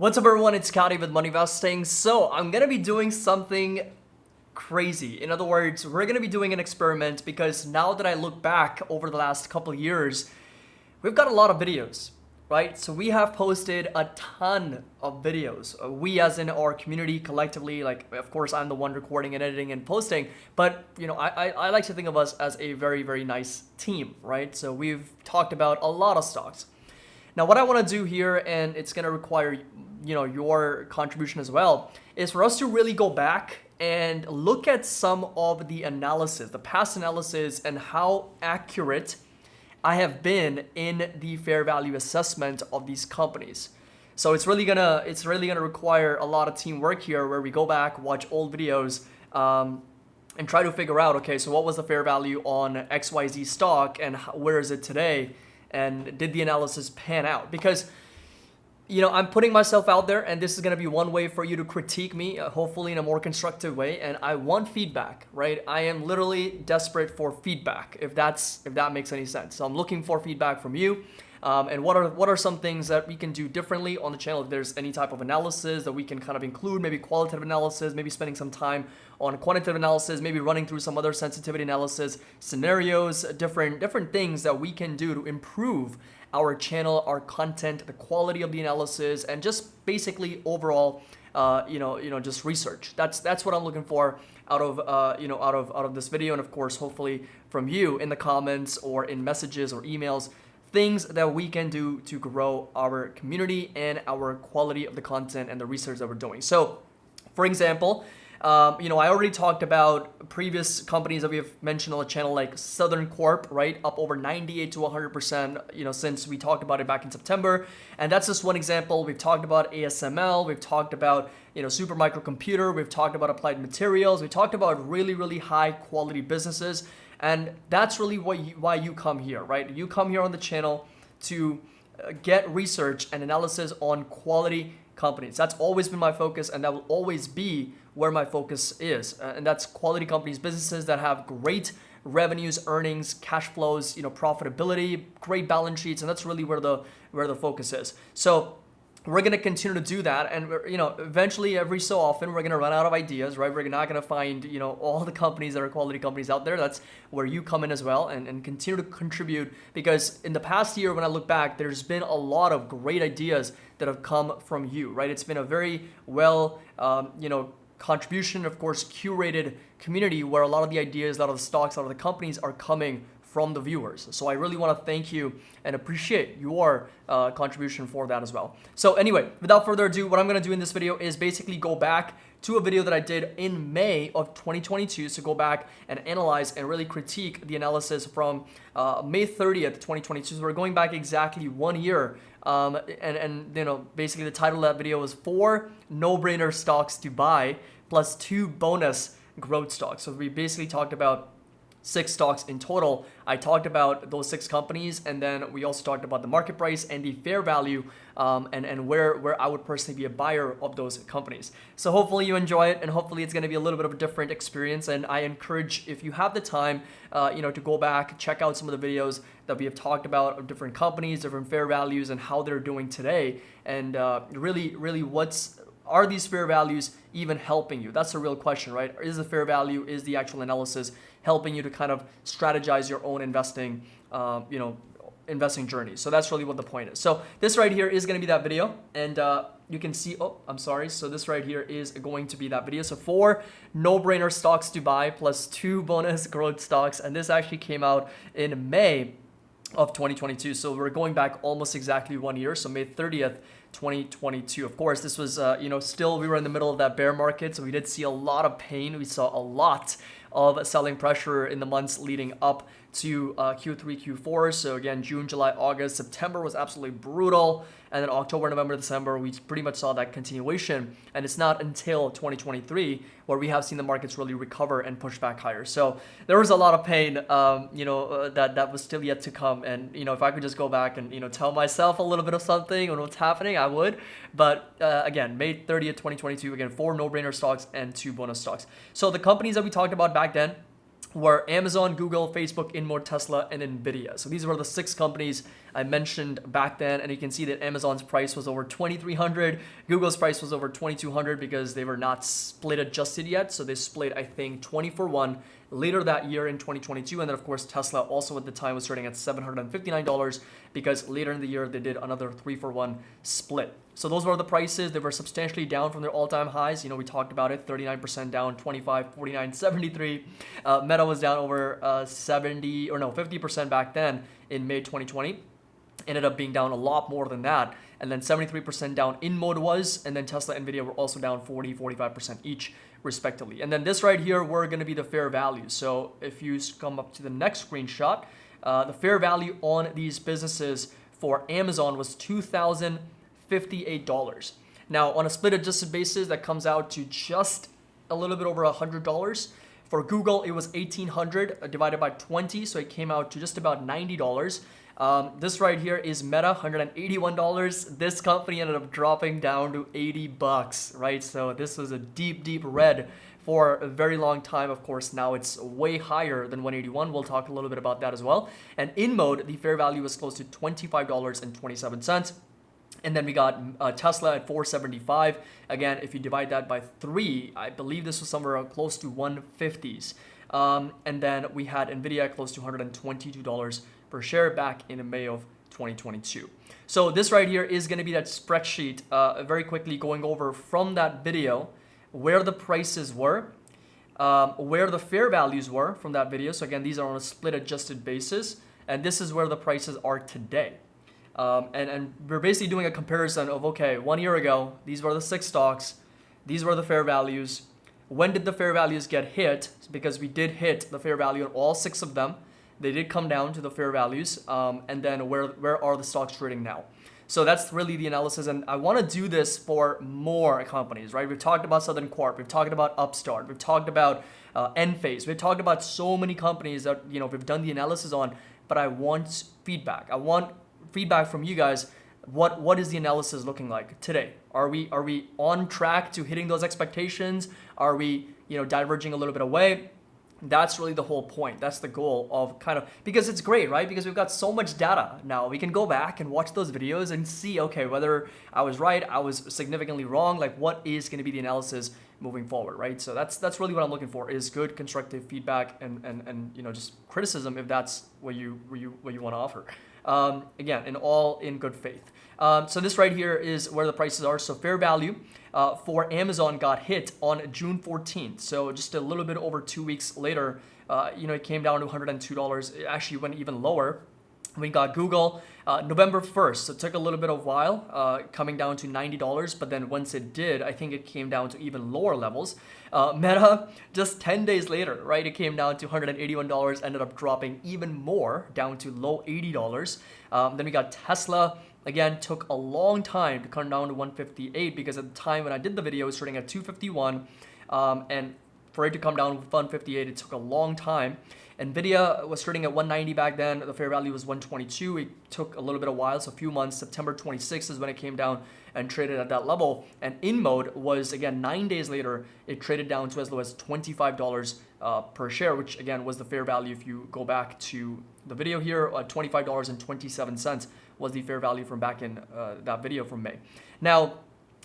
What's up everyone, it's Scotty with Money Investing. So I'm gonna be doing something crazy. In other words, we're gonna be doing an experiment because now that I look back over the last couple of years, we've got a lot of videos, right? So we have posted a ton of videos. We as in our community collectively, like of course I'm the one recording and editing and posting, but I like to think of us as a very, very nice team, right? So we've talked about a lot of stocks. Now, what I want to do here, and it's going to require, your contribution as well, is for us to really go back and look at some of the analysis, the past analysis, and how accurate I have been in the fair value assessment of these companies. So it's really gonna require a lot of teamwork here, where we go back, watch old videos, and try to figure out, okay, so what was the fair value on XYZ stock, and where is it today? And did the analysis pan out? Because, I'm putting myself out there, and this is going to be one way for you to critique me, hopefully in a more constructive way. And I want feedback, right? I am literally desperate for feedback, if that makes any sense. So I'm looking for feedback from you. And what are some things that we can do differently on the channel? If there's any type of analysis that we can kind of include, maybe qualitative analysis, maybe spending some time on quantitative analysis, maybe running through some other sensitivity analysis, scenarios, different things that we can do to improve our channel, our content, the quality of the analysis, and just basically overall, just research. That's what I'm looking for out of this video, and of course, hopefully from you in the comments or in messages or emails. Things that we can do to grow our community and our quality of the content and the research that we're doing. So, for example, I already talked about previous companies that we have mentioned on the channel, like Southern Corp, right? Up over 98 to 100%, since we talked about it back in September. And that's just one example. We've talked about ASML. We've talked about, Super Microcomputer. We've talked about Applied Materials. We talked about really, really high quality businesses. And that's really why you come here, right? You come here on the channel to get research and analysis on quality companies. That's always been my focus, and that will always be where my focus is. And that's quality companies, businesses that have great revenues, earnings, cash flows, profitability, great balance sheets, and that's really where the focus is. So we're going to continue to do that, and eventually every so often we're going to run out of ideas, right? We're not going to find all the companies that are quality companies out there. That's where you come in as well, and continue to contribute, because in the past year, when I look back, there's been a lot of great ideas that have come from you, right? It's been a very well contribution, of course, curated community, where a lot of the ideas, a lot of the stocks, a lot of the companies are coming from the viewers. So I really want to thank you and appreciate your contribution for that as well. So anyway, without further ado, what I'm going to do in this video is basically go back to a video that I did in May of 2022. So go back and analyze and really critique the analysis from May 30th, 2022. So we're going back exactly 1 year. Basically the title of that video was 4 no-brainer stocks to buy plus 2 bonus growth stocks. So we basically talked about 6 stocks in total. I talked about those 6 companies, and then we also talked about the market price and the fair value, and where I would personally be a buyer of those companies. So hopefully you enjoy it, and hopefully it's going to be a little bit of a different experience. And I encourage, if you have the time, to go back, check out some of the videos that we have talked about of different companies, different fair values, and how they're doing today, and really are these fair values even helping you? That's the real question, right? Is the fair value, is the actual analysis helping you to kind of strategize your own investing, investing journey? So that's really what the point is. So this right here is going to be that video, and you can see, so this right here is going to be that video. So 4 no-brainer stocks to buy plus 2 bonus growth stocks, and this actually came out in May of 2022. So we're going back almost exactly 1 year. So May 30th, 2022. Of course, this was, still we were in the middle of that bear market. So we did see a lot of pain. We saw a lot of selling pressure in the months leading up to Q3, Q4. So again, June, July, August, September was absolutely brutal. And then October, November, December, we pretty much saw that continuation. And it's not until 2023 where we have seen the markets really recover and push back higher. So there was a lot of pain, that was still yet to come. And, if I could just go back and, tell myself a little bit of something on what's happening, I would. But again, May 30th, 2022, again, 4 no-brainer stocks and 2 bonus stocks. So the companies that we talked about back then, were Amazon, Google, Facebook, InMode, Tesla, and Nvidia. So these were the 6 companies I mentioned back then, and you can see that Amazon's price was over 2,300, Google's price was over 2,200 because they were not split adjusted yet. So they split, I think, 20-for-1 later that year in 2022, and then of course Tesla also at the time was starting at $759 because later in the year they did another 3-for-1 split. So those were the prices. They were substantially down from their all-time highs. You know, we talked about it, 39% down, 25, 49, 73. Meta was down over 50% back then in May 2020. Ended up being down a lot more than that. And then 73% down InMode was, and then Tesla and Nvidia were also down 40, 45% each respectively. And then this right here were going to be the fair value. So if you come up to the next screenshot, the fair value on these businesses for Amazon was $2,058. Now on a split adjusted basis, that comes out to just a little bit over $100. For Google, it was $1,800 divided by 20, so it came out to just about $90. This right here is Meta, $181. This company ended up dropping down to $80, right? So this was a deep, deep red for a very long time. Of course, now it's way higher than 181. We'll talk a little bit about that as well. And InMode, the fair value was close to $25.27. And then we got Tesla at $475. Again, if you divide that by 3, I believe this was somewhere close to 150s. And then we had Nvidia close to $122 per share back in May of 2022. So this right here is going to be that spreadsheet, very quickly going over from that video where the prices were, where the fair values were from that video. So again, these are on a split adjusted basis, and this is where the prices are today. And we're basically doing a comparison of, okay, 1 year ago, these were the 6 stocks, these were the fair values. When did the fair values get hit? Because we did hit the fair value on all 6 of them. They did come down to the fair values, and then where are the stocks trading now? So that's really the analysis, and I want to do this for more companies, right? We've talked about Southern Corp, we've talked about Upstart, we've talked about Enphase, we've talked about so many companies that we've done the analysis on, but I want feedback. I want feedback from you guys. What is the analysis looking like today? Are we on track to hitting those expectations? Are we diverging a little bit away? That's really the whole point. That's the goal of because it's great, right? Because we've got so much data now. We can go back and watch those videos and see, okay, whether I was right, I was significantly wrong, like what is going to be the analysis moving forward, right? So that's really what I'm looking for, is good constructive feedback and just criticism if that's what you want to offer. Again, in good faith. So this right here is where the prices are. So fair value for Amazon got hit on June 14th. So just a little bit over 2 weeks later, it came down to $102. It actually went even lower. We got Google November 1st. So it took a little bit of a while, coming down to $90. But then once it did, I think it came down to even lower levels. Meta, just 10 days later, right? It came down to $181, ended up dropping even more, down to low $80. Then we got Tesla. Again, took a long time to come down to 158 because at the time when I did the video, it was starting at 251. And for it to come down to 158, it took a long time. Nvidia was trading at 190 back then. The fair value was 122. It took a little bit of while, so a few months. September 26th is when it came down and traded at that level. And InMode was, again, 9 days later, it traded down to as low as $25 per share, which again was the fair value. If you go back to the video here, $25.27 was the fair value from back in that video from May. Now,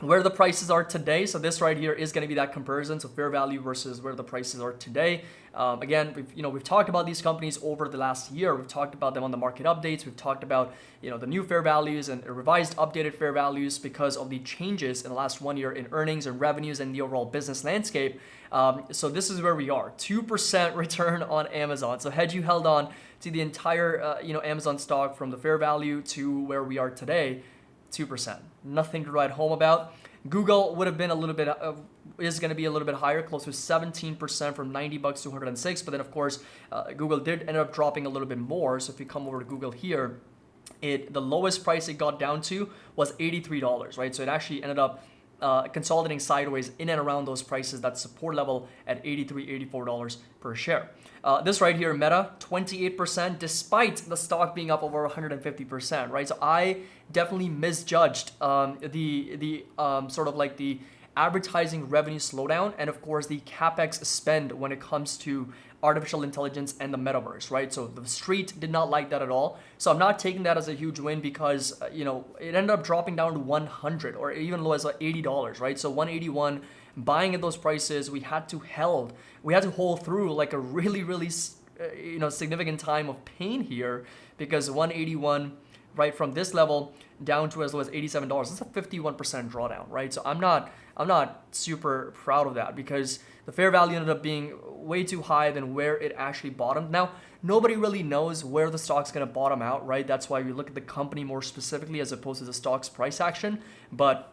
where the prices are today, so this right here is going to be that comparison, so fair value versus where the prices are today. Again, we've talked about these companies over the last year. We've talked about them on the market updates. We've talked about the new fair values and revised, updated fair values because of the changes in the last 1 year in earnings and revenues and the overall business landscape. So this is where we are, 2% return on Amazon. So had you held on to the entire Amazon stock from the fair value to where we are today, 2%. Nothing to write home about. Google would have been a little bit, is going to be a little bit higher, close to 17% from $90 to $106. But then, of course, Google did end up dropping a little bit more. So if you come over to Google here, the lowest price it got down to was $83, right? So it actually ended up consolidating sideways in and around those prices, that support level at $83, $84 per share. This right here, Meta, 28%, despite the stock being up over 150%, right? So I definitely misjudged the sort of like the advertising revenue slowdown and of course the CapEx spend when it comes to artificial intelligence and the metaverse, right? So the street did not like that at all. So I'm not taking that as a huge win because, it ended up dropping down to 100 or even low as like $80, right? So 181, buying at those prices, we had to hold through like a really, really, significant time of pain here because 181, right, from this level down to as low as $87. That's a 51% drawdown, right? So I'm not super proud of that because the fair value ended up being way too high than where it actually bottomed. Now, nobody really knows where the stock's going to bottom out, right? That's why we look at the company more specifically as opposed to the stock's price action. But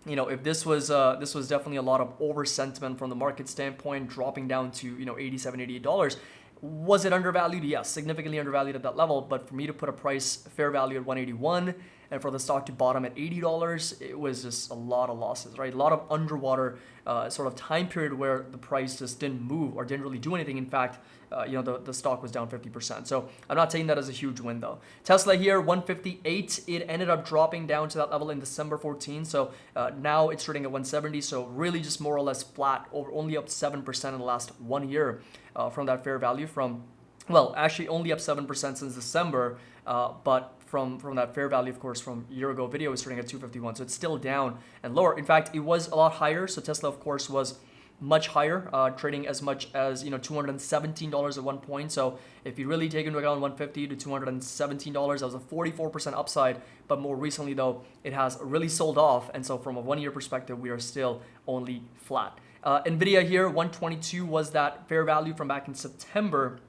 if this was definitely a lot of over sentiment from the market standpoint, dropping down to $87, $88. Was it undervalued? Yes, significantly undervalued at that level. But for me to put a price fair value at 181 and for the stock to bottom at $80, it was just a lot of losses, right? A lot of underwater sort of time period where the price just didn't move or didn't really do anything. In fact, the stock was down 50%. So I'm not taking that as a huge win though. Tesla here, 158. It ended up dropping down to that level in December 14. So now it's trading at 170. So really just more or less flat, only up 7% in the last 1 year from that fair value actually only up 7% since December, but from that fair value, of course, from a year ago video is trading at 251. So it's still down and lower. In fact, it was a lot higher. So Tesla, of course, was much higher, trading as much as $217 at one point. So if you really take into account 150 to $217, that was a 44% upside. But more recently, though, it has really sold off. And so from a 1 year perspective, we are still only flat. Nvidia here, 122 was that fair value from back in September.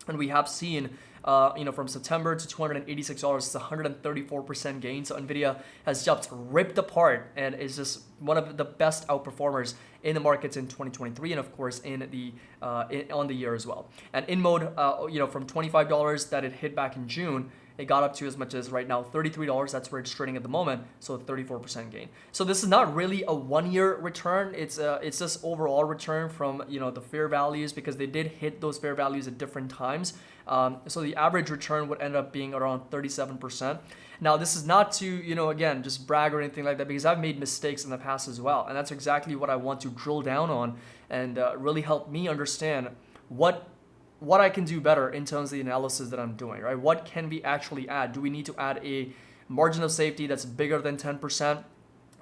And we have seen, from September to $286, it's a 134% gain. So Nvidia has just ripped apart and is just one of the best outperformers in the markets in 2023, and of course on the year as well. And InMode, from $25 that it hit back in June, it got up to as much as right now $33. That's where it's trading at the moment. So 34% gain. So this is not really a 1 year return. It's just overall return from the fair values because they did hit those fair values at different times. So the average return would end up being around 37%. Now this is not to again just brag or anything like that because I've made mistakes in the past as well, and that's exactly what I want to drill down on and really help me understand what I can do better in terms of the analysis that I'm doing, right? What can we actually add? Do we need to add a margin of safety that's bigger than 10%?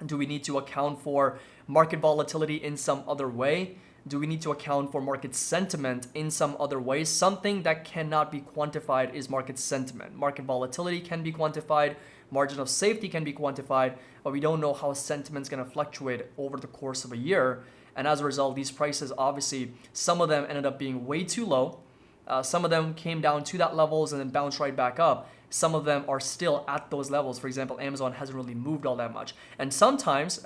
Do we need to account for market volatility in some other way? Do we need to account for market sentiment in some other way? Something that cannot be quantified is market sentiment. Market volatility can be quantified, margin of safety can be quantified, but we don't know how sentiment's going to fluctuate over the course of a year. And as a result, these prices, obviously, some of them ended up being way too low. Some of them came down to that levels and then bounced right back up. Some of them are still at those levels. For example, Amazon hasn't really moved all that much. And sometimes,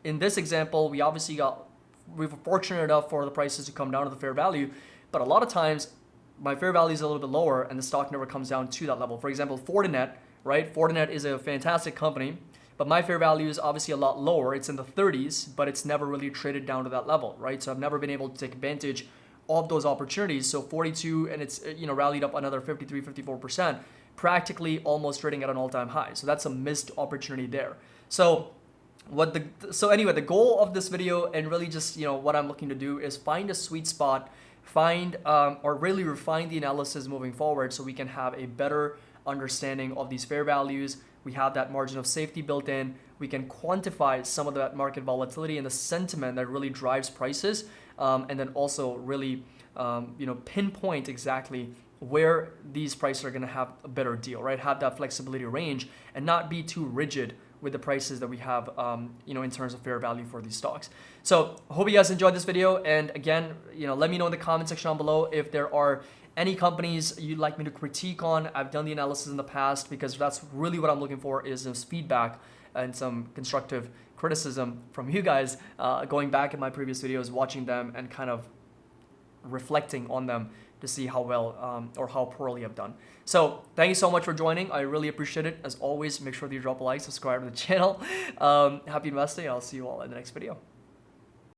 in this example, we were fortunate enough for the prices to come down to the fair value. But a lot of times, my fair value is a little bit lower and the stock never comes down to that level. For example, Fortinet, right? Fortinet is a fantastic company, but my fair value is obviously a lot lower. It's in the 30s, but it's never really traded down to that level, right? So I've never been able to take advantage of those opportunities. So 42 and it's rallied up another 53, 54%, practically almost trading at an all-time high. So that's a missed opportunity there. So anyway, the goal of this video and really just what I'm looking to do is find a sweet spot, or really refine the analysis moving forward so we can have a better understanding of these fair values. We have that margin of safety built in. We can quantify some of that market volatility and the sentiment that really drives prices, and then also really pinpoint exactly where these prices are going to have a better deal, right? Have that flexibility range and not be too rigid with the prices that we have, in terms of fair value for these stocks. So I hope you guys enjoyed this video. And again, let me know in the comment section down below if there are any companies you'd like me to critique on. I've done the analysis in the past because that's really what I'm looking for is this feedback and some constructive criticism from you guys, going back in my previous videos, watching them and kind of reflecting on them to see how well or how poorly I've done. So thank you so much for joining. I really appreciate it. As always, make sure that you drop a like, subscribe to the channel. Happy investing. I'll see you all in the next video.